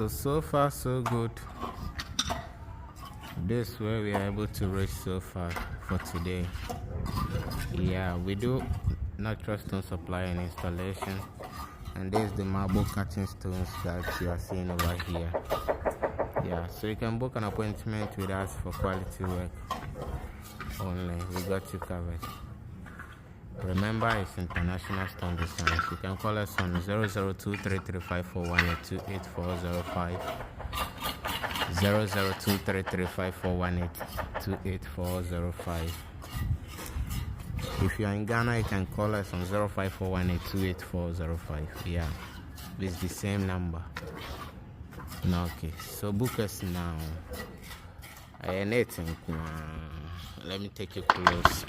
So far so good. This where we are able to reach so far for today. Yeah, we do natural stone supply and installation, and this is the marble cutting stones that you are seeing over here. Yeah, so you can book an appointment with us for quality work only. We got you covered. Remember, it's International Stone Designs. You can call us on 002335418284005, 002335418284005. If you are in Ghana, you can call us on 0541828405. Yeah, it's the same number. No, okay, so book us now. Let me take you close.